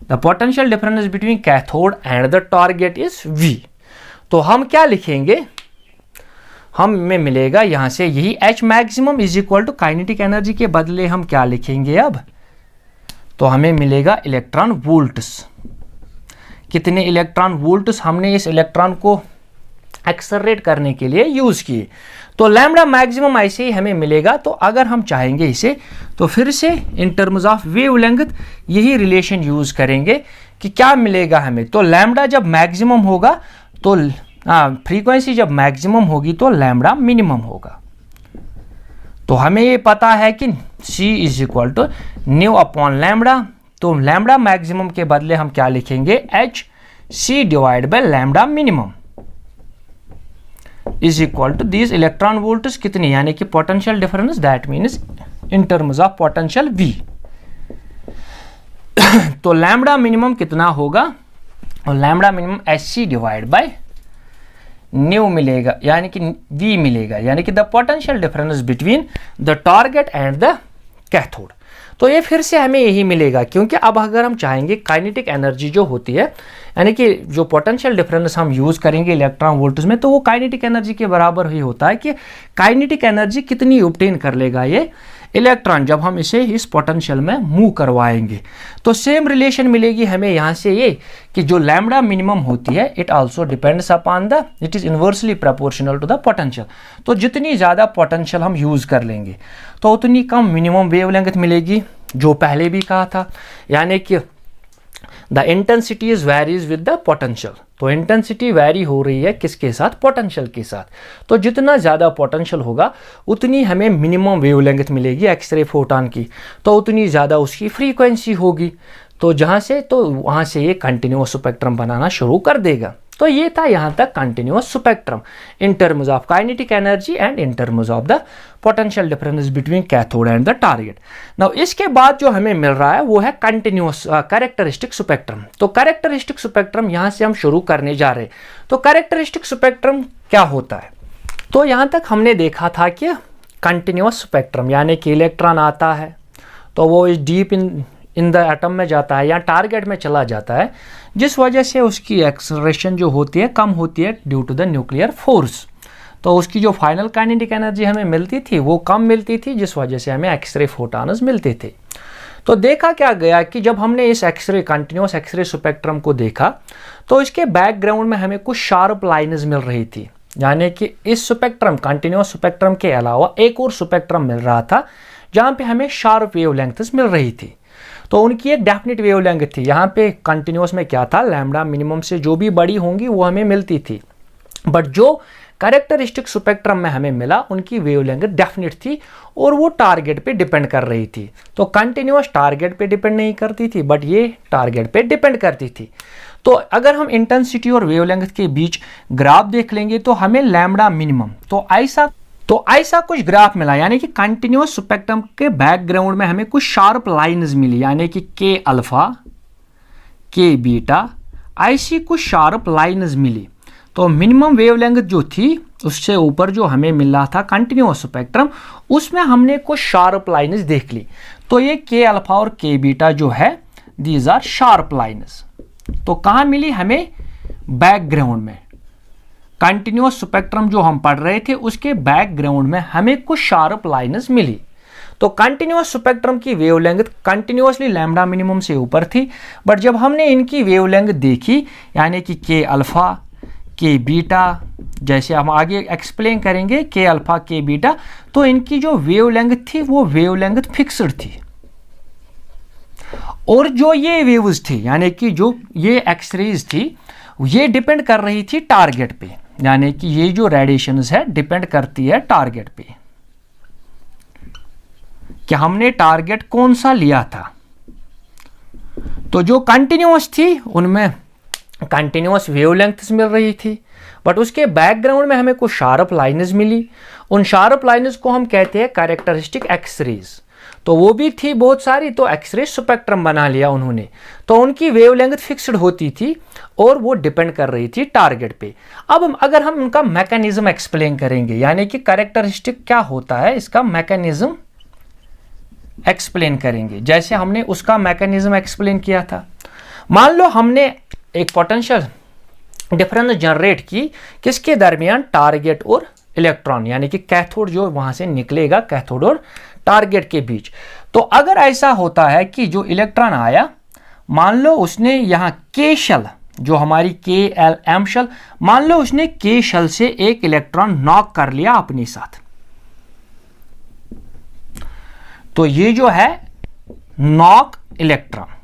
The potential difference between cathode and the target is V। तो हम क्या लिखेंगे, हमें मिलेगा यहां से यही H maximum is equal to kinetic energy के बदले हम क्या लिखेंगे अब, तो हमें मिलेगा इलेक्ट्रॉन वोल्ट्स। कितने इलेक्ट्रॉन वोल्ट्स हमने इस इलेक्ट्रॉन को एक्सेलरेट करने के लिए यूज किए। तो लैम्डा मैक्सिमम ऐसे ही हमें मिलेगा। तो अगर हम चाहेंगे इसे, तो फिर से इन टर्म्स ऑफ वेवलेंथ यही रिलेशन यूज करेंगे कि क्या मिलेगा हमें। तो लैम्डा जब मैक्सिमम होगा तो फ्रीक्वेंसी जब मैक्सिमम होगी तो लैम्डा मिनिमम होगा। तो हमें ये पता है कि C is equal to nu upon lambda. तो लैम्डा मैक्सिमम के बदले हम क्या लिखेंगे, H C divide by lambda minimum is equal to this electron voltage कितनी, यानी कि potential difference, that means in terms of potential V। तो लैम्डा मिनिमम कितना होगा, और lambda minimum HC divide by nu मिलेगा, यानी कि V मिलेगा, यानी कि the potential difference between the target and the cathode. तो ये फिर से हमें यही मिलेगा, क्योंकि अब अगर हम चाहेंगे काइनेटिक एनर्जी जो होती है, यानी कि जो पोटेंशियल डिफरेंस हम यूज करेंगे इलेक्ट्रॉन वोल्टेज में, तो वो काइनेटिक एनर्जी के बराबर ही होता है कि काइनेटिक एनर्जी कितनी ऑब्टेन कर लेगा ये इलेक्ट्रॉन जब हम इसे इस पोटेंशियल में मूव करवाएंगे। तो सेम रिलेशन मिलेगी हमें यहाँ से ये कि जो लैम्डा मिनिमम होती है it also depends upon the, it is inversely proportional to the potential. तो जितनी ज़्यादा पोटेंशियल हम यूज़ कर लेंगे तो उतनी कम मिनिमम वेवलेंथ मिलेगी, जो पहले भी कहा था, यानी कि the intensity is varies with the potential. तो इंटेंसिटी वेरी हो रही है किसके साथ, पोटेंशियल के साथ। तो जितना ज़्यादा पोटेंशियल होगा उतनी हमें मिनिमम वेवलेंथ मिलेगी एक्सरे फोटॉन की, तो उतनी ज़्यादा उसकी फ्रीक्वेंसी होगी। तो जहाँ से, तो वहाँ से ये कंटिन्यूअस स्पेक्ट्रम बनाना शुरू कर देगा। तो ये था यहाँ तक continuous spectrum in terms of kinetic energy and in terms of the potential difference between cathode and the target. Now इसके बाद जो हमें मिल रहा है वो है कंटिन्यूअस कैरेक्टरिस्टिक स्पेक्ट्रम। तो कैरेक्टरिस्टिक स्पेक्ट्रम यहाँ से हम शुरू करने जा रहे हैं। तो कैरेक्टरिस्टिक स्पेक्ट्रम क्या होता है, तो यहाँ तक हमने देखा था कि कंटिन्यूअस स्पेक्ट्रम यानी कि इलेक्ट्रॉन आता है तो वो इस डीप इन द एटम में जाता है या टारगेट में चला जाता है, जिस वजह से उसकी एक्सेलरेशन जो होती है कम होती है due to the nuclear force. तो उसकी जो फाइनल काइनेटिक एनर्जी हमें मिलती थी वो कम मिलती थी, जिस वजह से हमें एक्सरे फोटॉन्स मिलते थे। तो देखा क्या गया कि जब हमने इस एक्सरे कंटिन्यूअस एक्सरे स्पेक्ट्रम को देखा तो इसके बैकग्राउंड में हमें कुछ शार्प लाइन्स मिल रही थी, यानी कि इस स्पेक्ट्रम कंटिन्यूअस स्पेक्ट्रम के अलावा एक और स्पेक्ट्रम मिल रहा था जहाँ पे हमें शार्प वेवलेंथ्स मिल रही थी। तो उनकी एक डेफिनेट वेवलेंथ थी। यहाँ पे कंटिन्यूअस में क्या था, लैम्डा मिनिमम से जो भी बड़ी होंगी वो हमें मिलती थी, बट जो कैरेक्टरिस्टिक स्पेक्ट्रम में हमें मिला उनकी वेवलेंथ डेफिनेट थी और वो टारगेट पे डिपेंड कर रही थी। तो कंटिन्यूअस टारगेट पे डिपेंड नहीं करती थी, बट ये टारगेट पे डिपेंड करती थी। तो अगर हम इंटेंसिटी और वेवलेंथ के बीच ग्राफ देख लेंगे तो हमें लैम्डा मिनिमम तो ऐसा कुछ ग्राफ मिला, यानी कि कंटिन्यूअस स्पेक्ट्रम के बैकग्राउंड में हमें कुछ शार्प लाइन्स मिली, यानी कि के अल्फा, के बीटा, ऐसी कुछ शार्प लाइन्स मिली। तो मिनिमम वेवलेंथ जो थी उससे ऊपर जो हमें मिल रहा था कंटिन्यूअस स्पेक्ट्रम, उसमें हमने कुछ शार्प लाइन्स देख ली। तो ये के अल्फा और के बीटा जो है दीज आर शार्प लाइन्स। तो कहाँ मिली हमें, बैकग्राउंड में। कंटिन्यूअस स्पेक्ट्रम जो हम पढ़ रहे थे उसके बैकग्राउंड में हमें कुछ शार्प लाइन्स मिली। तो कंटिन्यूअस स्पेक्ट्रम की वेवलेंथ कंटिन्यूअसली लैम्डा मिनिमम से ऊपर थी, बट जब हमने इनकी वेवलेंथ देखी, यानी कि के अल्फा, के बीटा, जैसे हम आगे एक्सप्लेन करेंगे के अल्फा, के बीटा, तो इनकी जो वेवलेंथ थी वो वेवलेंथ फिक्स्ड थी। और जो ये वेव्स थी, यानी कि जो ये एक्सरेज थी, ये डिपेंड कर रही थी टारगेट पे, यानी कि ये जो रेडिएशंस है डिपेंड करती है टारगेट पे कि हमने टारगेट कौन सा लिया था। तो जो कंटिन्यूअस थी उनमें कंटिन्यूअस वेवलेंथ्स मिल रही थी, बट उसके बैकग्राउंड में हमें कुछ शार्प लाइन्स मिली। उन शार्प लाइन्स को हम कहते हैं कैरेक्टरिस्टिक एक्सरेज। तो वो भी थी बहुत सारी, तो एक्सरे स्पेक्ट्रम बना लिया उन्होंने। तो उनकी वेवलेंथ फिक्स्ड होती थी और वो डिपेंड कर रही थी टारगेट पे। अब अगर हम उनका मैकेनिज्म एक्सप्लेन करेंगे, यानी कि कैरेक्टरिस्टिक क्या होता है, इसका मैकेनिज्म एक्सप्लेन करेंगे, जैसे हमने उसका मैकेनिज्म एक्सप्लेन किया था। मान लो हमने एक पोटेंशियल डिफरेंस जनरेट की किसके दरमियान, टारगेट और इलेक्ट्रॉन, यानी कि कैथोड जो वहां से निकलेगा कैथोड और टारगेट के बीच। तो अगर ऐसा होता है कि जो इलेक्ट्रॉन आया, मान लो उसने यहाँ के शेल, जो हमारी के एल एम शेल, मान लो उसने के शेल से एक इलेक्ट्रॉन नॉक कर लिया अपने साथ, तो ये जो है नॉक इलेक्ट्रॉन।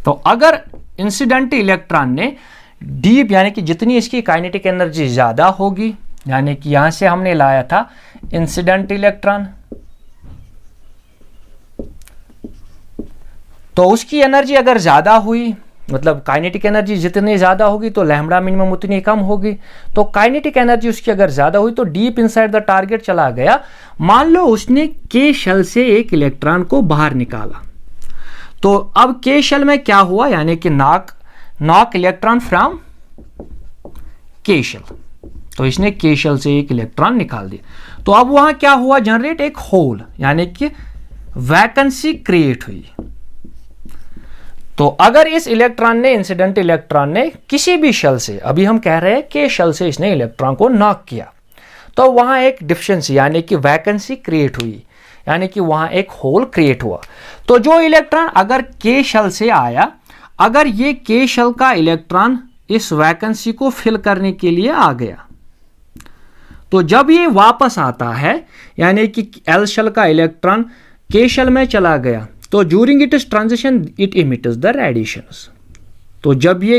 तो अगर इंसिडेंट इलेक्ट्रॉन ने डीप, यानी कि जितनी इसकी काइनेटिक एनर्जी ज्यादा होगी, यानी कि यहां से हमने लाया था इंसिडेंट इलेक्ट्रॉन, तो उसकी एनर्जी अगर ज्यादा हुई, मतलब काइनेटिक एनर्जी जितनी ज्यादा होगी तो लैम्बडा मिनिमम उतनी कम होगी। तो काइनेटिक एनर्जी उसकी अगर ज्यादा हुई तो डीप इनसाइड द टारगेट चला गया। मान लो उसने के शेल से एक इलेक्ट्रॉन को बाहर निकाला, तो अब के शेल में क्या हुआ, यानी कि नॉक इलेक्ट्रॉन फ्रॉम के शेल, तो इसने के शेल से एक इलेक्ट्रॉन निकाल दिया। तो अब वहां क्या हुआ, जनरेट एक होल, यानी कि वैकेंसी क्रिएट हुई। तो अगर इस इलेक्ट्रॉन ने, इंसिडेंट इलेक्ट्रॉन ने किसी भी शेल से, अभी हम कह रहे हैं कि शेल से इसने इलेक्ट्रॉन को नॉक किया, तो वहां एक डिफिशिएंसी यानी कि वैकेंसी क्रिएट हुई, यानी कि वहां एक होल क्रिएट हुआ। तो जो इलेक्ट्रॉन अगर के शेल से आया, अगर ये के शेल का इलेक्ट्रॉन इस वैकेंसी को फिल करने के लिए आ गया, तो जब ये वापस आता है, यानी कि एल शेल का इलेक्ट्रॉन के शेल में चला गया, तो during it is transition it emits the radiations. तो जब ये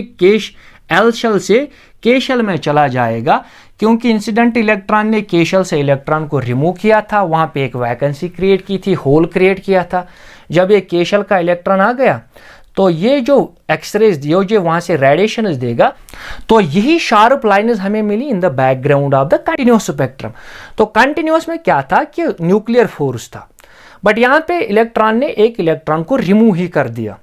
एल शेल से के शेल में चला जाएगा, क्योंकि इंसिडेंट इलेक्ट्रॉन ने के शेल से इलेक्ट्रॉन को रिमूव किया था, वहां पे एक वैकेंसी क्रिएट की थी, होल क्रिएट किया था। जब ये के शेल का इलेक्ट्रॉन आ गया, तो ये जो एक्सरेज दियो जो वहां से रेडिएशन देगा, तो यही शार्प लाइन्स हमें मिली in the background of the continuous spectrum. तो कंटिन्यूअस में क्या था कि न्यूक्लियर फोर्स था, बट यहां पे इलेक्ट्रॉन ने एक इलेक्ट्रॉन को रिमूव ही कर दिया,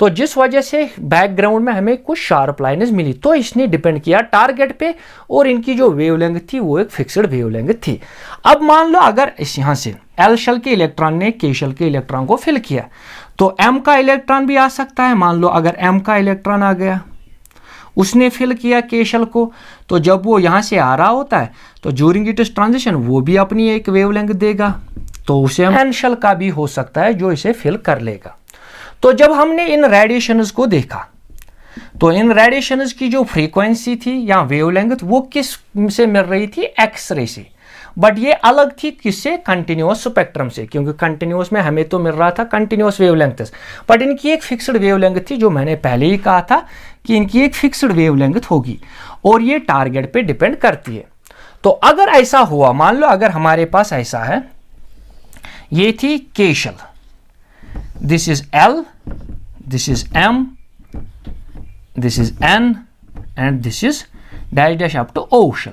तो जिस वजह से बैकग्राउंड में हमें कुछ शार्प लाइन्स मिली। तो इसने डिपेंड किया टारगेट पे, और इनकी जो वेवलेंथ थी वो एक फिक्स्ड वेवलेंथ थी। अब मान लो अगर इस यहां से एल शेल के इलेक्ट्रॉन ने के शेल के इलेक्ट्रॉन को फिल किया, तो एम का इलेक्ट्रॉन भी आ सकता है। मान लो अगर एम का इलेक्ट्रॉन आ गया, उसने फिल किया के शेल को, तो जब वो यहां से आ रहा होता है, तो ड्यूरिंग इट इज ट्रांजिशन वो भी अपनी एक वेवलेंथ देगा, तो उसे एन शेल का भी हो सकता है जो इसे फिल कर लेगा। तो जब हमने इन रेडिएशंस को देखा, तो इन रेडिएशंस की जो फ्रीक्वेंसी थी या वेवलेंथ, वो किस से मिल रही थी, एक्सरे से, बट ये अलग थी किससे, कंटिन्यूअस स्पेक्ट्रम से, क्योंकि कंटिन्यूअस में हमें तो मिल रहा था कंटिन्यूअस वेवलेंथ, बट इनकी एक फिक्स्ड वेवलेंथ थी, जो मैंने पहले ही कहा था कि इनकी एक फिक्स्ड वेवलेंथ होगी और ये टारगेट पे डिपेंड करती है। तो अगर ऐसा हुआ, मान लो अगर हमारे पास ऐसा है, ये थी K shell, this is L, this is M, this is N and this is dash dash up to O shell.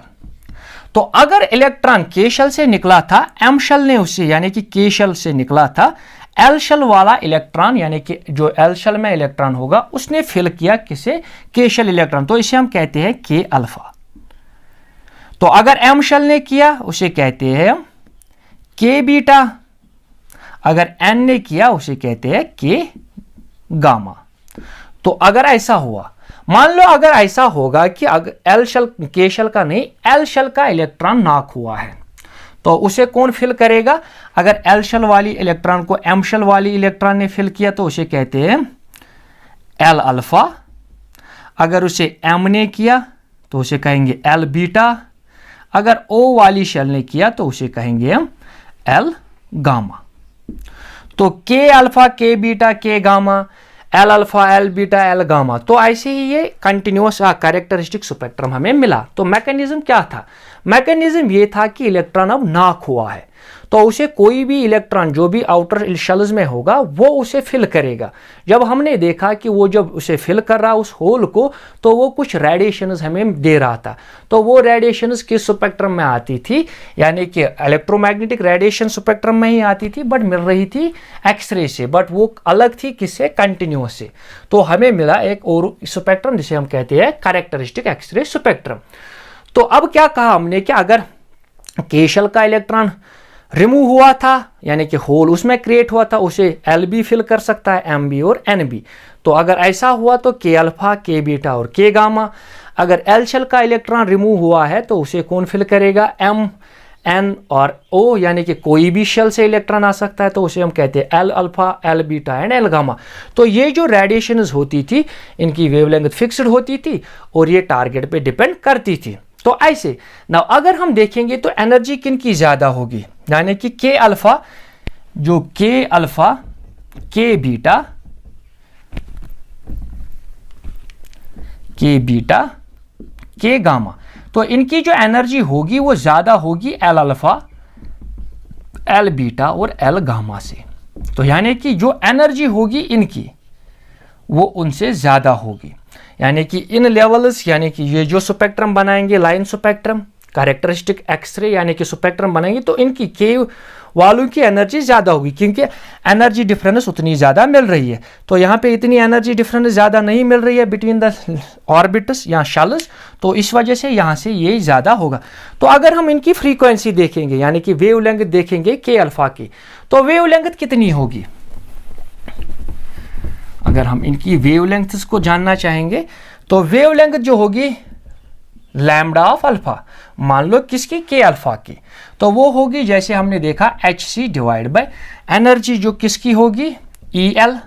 तो अगर इलेक्ट्रॉन के शेल से निकला था, एम शेल ने उससे, यानी कि के शेल से निकला था, एल शेल वाला इलेक्ट्रॉन, यानी कि जो एल शेल में इलेक्ट्रॉन होगा, उसने फिल किया किसे, के शेल इलेक्ट्रॉन, तो इसे हम कहते हैं के अल्फा। तो अगर एम शेल ने किया, उसे कहते हैं के बीटा, अगर एन ने किया उसे कहते हैं के गामा। तो अगर ऐसा हुआ, मान लो अगर ऐसा होगा कि अगर एल शेल, के शेल का नहीं, एल शेल का इलेक्ट्रॉन नॉक हुआ है, तो उसे कौन फिल करेगा, अगर एल शेल वाली इलेक्ट्रॉन को एम शेल वाली इलेक्ट्रॉन ने फिल किया, तो उसे कहते हैं एल अल्फा। अगर उसे एम ने किया तो उसे कहेंगे एल बीटा, अगर ओ वाली शेल ने किया तो उसे कहेंगे हम एल गामा। तो के अल्फा, के बीटा, के gamma, L alpha, L beta, L gamma. तो ऐसे ही ये कंटिन्यूस कैरेक्टरिस्टिक स्पेक्ट्रम हमें मिला। तो मैकेनिज्म क्या था? मैकेनिज्म ये था कि इलेक्ट्रॉन अब नॉक हुआ है, तो उसे कोई भी इलेक्ट्रॉन जो भी आउटर शेल्स में होगा वो उसे फिल करेगा। जब हमने देखा कि वो जब उसे फिल कर रहा उस होल को, तो वो कुछ रेडिएशंस हमें दे रहा था। तो वो रेडिएशंस किस स्पेक्ट्रम में आती थी? यानी कि इलेक्ट्रोमैग्नेटिक रेडिएशन स्पेक्ट्रम में ही आती थी, बट मिल रही थी एक्सरे से, बट वो अलग थी किससे? कंटिन्यूअस से। तो हमें मिला एक और स्पेक्ट्रम जिसे हम कहते हैं कैरेक्टरिस्टिक एक्सरे स्पेक्ट्रम। तो अब क्या कहा हमने कि अगर के शेल का इलेक्ट्रॉन रिमूव हुआ था, यानी कि होल उसमें क्रिएट हुआ था, उसे एल बी फिल कर सकता है, एम बी और एन बी। तो अगर ऐसा हुआ तो के अल्फा, के बीटा और के गामा। अगर एल शेल का इलेक्ट्रॉन रिमूव हुआ है तो उसे कौन फिल करेगा? एम, एन और ओ, यानी कि कोई भी शेल से इलेक्ट्रॉन आ सकता है, तो उसे हम कहते हैं L alpha, L beta and L gamma. तो ये जो रेडिएशंस होती थी इनकी वेवलेंथ फिक्स्ड होती थी और ये टारगेट पे डिपेंड करती थी। तो ऐसे ना अगर हम देखेंगे तो एनर्जी किन की ज्यादा होगी? यानी कि के अल्फा, जो के अल्फा, के बीटा, के बीटा, के गामा, तो इनकी जो एनर्जी होगी वो ज्यादा होगी एल अल्फा, एल बीटा और एल गामा से। तो यानी कि जो एनर्जी होगी इनकी वो उनसे ज्यादा होगी। यानी कि इन लेवल्स, यानी कि ये जो स्पेक्ट्रम बनाएंगे लाइन स्पेक्ट्रम, कैरेक्टरिस्टिक एक्सरे यानी कि स्पेक्ट्रम बनाएंगे, तो इनकी के वालों की एनर्जी ज्यादा होगी क्योंकि एनर्जी डिफरेंस उतनी ज्यादा मिल रही है। तो यहाँ पे इतनी एनर्जी डिफरेंस ज्यादा नहीं मिल रही है बिटवीन द ऑर्बिट्स या शेल्स, तो इस वजह से यहाँ से ये ज्यादा होगा। तो अगर हम इनकी फ्रीक्वेंसी देखेंगे यानी कि वेवलेंथ देखेंगे के अल्फा की, तो वेवलेंथ कितनी होगी? अगर हम इनकी वेवलेंथ्स को जानना चाहेंगे तो वेवलेंथ जो होगी लैम्डा ऑफ अल्फा, मान लो किसकी? के अल्फा की, तो वो होगी जैसे हमने देखा H C divide by energy जो किसकी होगी? ई एल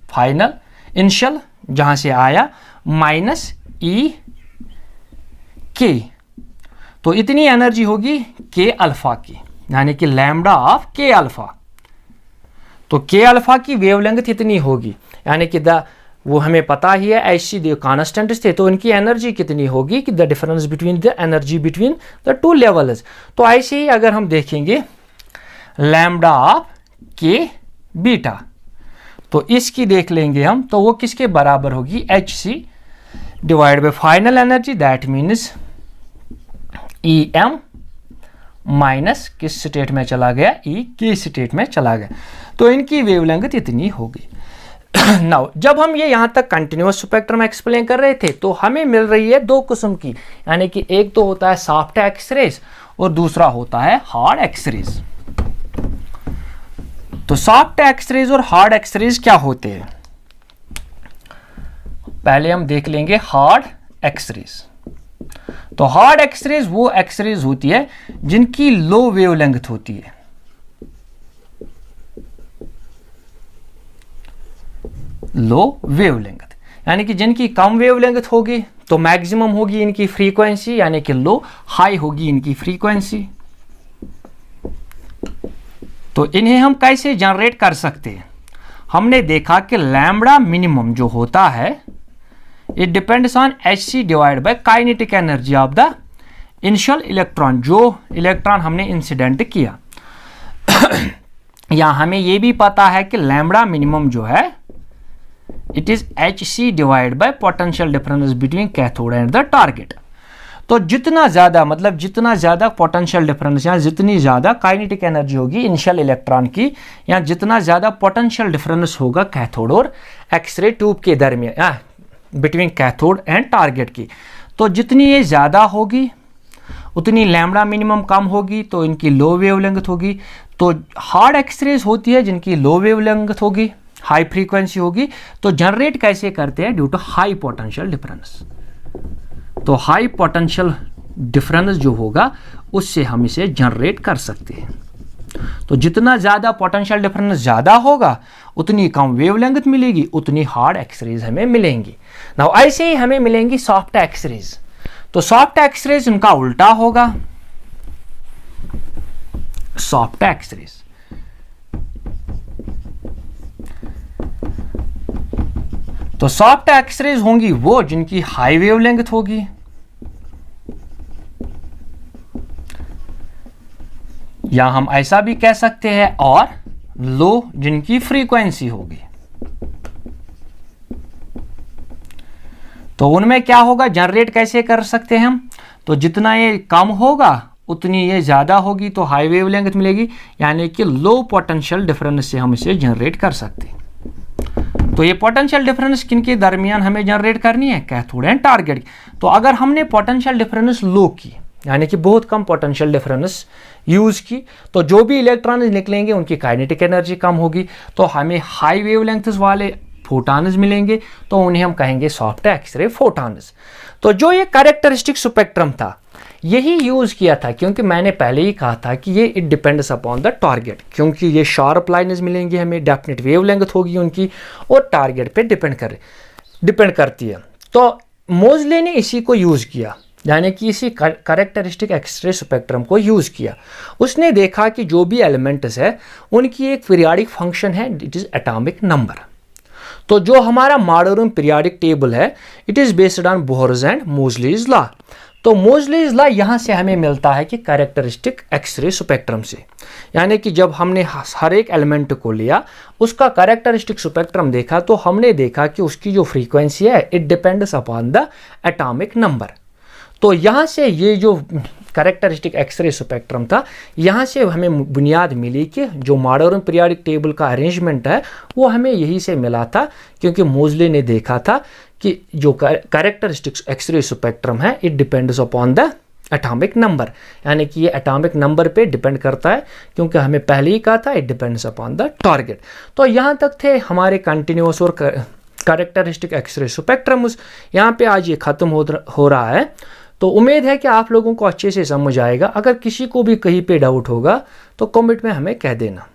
फाइनल इनिशियल जहां से आया माइनस ई के, तो इतनी एनर्जी होगी के अल्फा की, यानी कि लैम्डा ऑफ के अल्फा। तो के अल्फा की वेवलेंथ इतनी होगी, यानी कि वो हमें पता ही है एच सी कॉन्स्टेंट्स थे, तो इनकी एनर्जी कितनी होगी कि the difference between the energy between the two levels. तो ऐसे ही अगर हम देखेंगे लैम्डा ऑफ के बीटा, तो इसकी देख लेंगे हम, तो वो किसके बराबर होगी? H C divide by final energy, that means E M minus किस स्टेट में चला गया? ई के स्टेट में चला गया। तो इनकी वेवलेंथ इतनी होगी। नाउ जब हम ये यहां तक कंटिन्यूअस स्पेक्ट्रम एक्सप्लेन कर रहे थे तो हमें मिल रही है दो किस्म की, यानी कि एक तो होता है सॉफ्ट एक्सरेज और दूसरा होता है हार्ड एक्सरेज। तो सॉफ्ट एक्सरेज और हार्ड एक्सरेज क्या होते हैं? पहले हम देख लेंगे हार्ड एक्सरेज। तो हार्ड एक्सरेज वो एक्सरेज होती है जिनकी लो वेवलेंथ होती है, लो वेवलेंथ, यानी कि जिनकी कम वेवलेंथ होगी तो मैक्सिमम होगी इनकी फ्रीक्वेंसी, यानी कि लो, हाई होगी इनकी फ्रीक्वेंसी। तो इन्हें हम कैसे जनरेट कर सकते हैं? हमने देखा कि लैम्बडा मिनिमम जो होता है it depends on H C divide by kinetic energy of the initial electron, जो इलेक्ट्रॉन हमने इंसिडेंट किया। या हमें यह भी पता है कि लैम्बडा मिनिमम जो है it is H C divide by potential difference between cathode and the target. तो जितना ज्यादा, मतलब जितना ज्यादा पोटेंशियल डिफरेंस या जितनी ज्यादा काइनेटिक एनर्जी होगी इनिशियल इलेक्ट्रॉन की, या जितना ज्यादा पोटेंशियल डिफरेंस होगा कैथोड और एक्सरे ट्यूब के दरमियान बिटवीन कैथोड एंड टारगेट की, तो जितनी ये ज्यादा होगी उतनी लैम्बडा मिनिमम कम होगी, तो इनकी लो वेवलेंथ होगी। तो हार्ड एक्सरेज होती है जिनकी लो वेवलेंथ होगी, हाई फ्रीक्वेंसी होगी। तो जनरेट कैसे करते हैं? Due to high potential difference. तो हाई पोटेंशियल डिफरेंस जो होगा उससे हम इसे जनरेट कर सकते हैं। तो जितना ज्यादा पोटेंशियल डिफरेंस ज्यादा होगा उतनी कम वेवलेंथ मिलेगी, उतनी हार्ड एक्सरेज हमें मिलेंगी। नाउ ऐसे ही हमें मिलेंगी सॉफ्ट एक्सरेज। तो सॉफ्ट एक्सरेज उनका उल्टा होगा, सॉफ्ट एक्सरेज। तो सॉफ्ट एक्सरेज होंगी वो जिनकी हाई वेवलेंथ होगी, या हम ऐसा भी कह सकते हैं, और लो जिनकी फ्रीक्वेंसी होगी। तो उनमें क्या होगा, जनरेट कैसे कर सकते हैं हम, तो जितना ये कम होगा उतनी ये ज़्यादा होगी, तो हाई वेवलेंथ मिलेगी, यानी कि लो पोटेंशियल डिफरेंस से हम इसे जनरेट कर सकते हैं। तो ये पोटेंशियल डिफरेंस किन के दरमियान हमें जनरेट करनी है, कैथोड एंड टारगेट की। तो अगर हमने पोटेंशियल डिफरेंस लो की, यानी कि बहुत कम पोटेंशियल डिफरेंस यूज़ की, तो जो भी इलेक्ट्रॉन निकलेंगे उनकी काइनेटिक एनर्जी कम होगी, तो हमें हाई वेवलेंथ्स वाले फोटॉन्स मिलेंगे, तो उन्हें हम कहेंगे सॉफ्ट एक्सरे फोटॉन्स। तो जो ये कैरेक्टरिस्टिक स्पेक्ट्रम था यही यूज़ किया था, क्योंकि मैंने पहले ही कहा था कि ये it depends upon the target, क्योंकि ये शार्प लाइन्स मिलेंगी हमें, डेफिनेट वेवलेंथ होगी उनकी, और टारगेट पे डिपेंड करती है। तो मोज़ले ने इसी को यूज़ किया, यानी कि इसी कैरेक्टरिस्टिक एक्सरे स्पेक्ट्रम को यूज़ किया। उसने देखा कि जो भी एलिमेंट्स है उनकी एक पीरियाडिक फंक्शन है, इट इज़ एटॉमिक नंबर। तो जो हमारा मॉडर्न पीरियाडिक टेबल है it is based on Bohr's and Moseley's law. तो मोज़लेज लॉ यहाँ से हमें मिलता है कि कैरेक्टरिस्टिक एक्सरे स्पेक्ट्रम से, यानी कि जब हमने हर एक एलिमेंट को लिया उसका कैरेक्टरिस्टिक स्पेक्ट्रम देखा, तो हमने देखा कि उसकी जो फ्रीक्वेंसी है it depends upon the atomic number. तो यहाँ से ये जो कैरेक्टरिस्टिक एक्सरे स्पेक्ट्रम था, यहाँ से हमें बुनियाद मिली कि जो मॉडर्न पीरियाडिक टेबल का अरेंजमेंट है वो हमें यही से मिला था, क्योंकि मोज़ले ने देखा था कि जो कैरेक्टरिस्टिक एक्सरे स्पेक्ट्रम है it depends upon the atomic number, यानी कि ये एटॉमिक नंबर पे डिपेंड करता है, क्योंकि हमें पहले ही कहा था it depends upon the target. तो यहाँ तक थे हमारे कंटिन्यूस और कैरेक्टरिस्टिक एक्सरे स्पेक्ट्रम। यहाँ पे आज ये ख़त्म हो रहा है। तो उम्मीद है कि आप लोगों को अच्छे से समझ आएगा। अगर किसी को भी कहीं पे डाउट होगा तो कमेंट में हमें कह देना।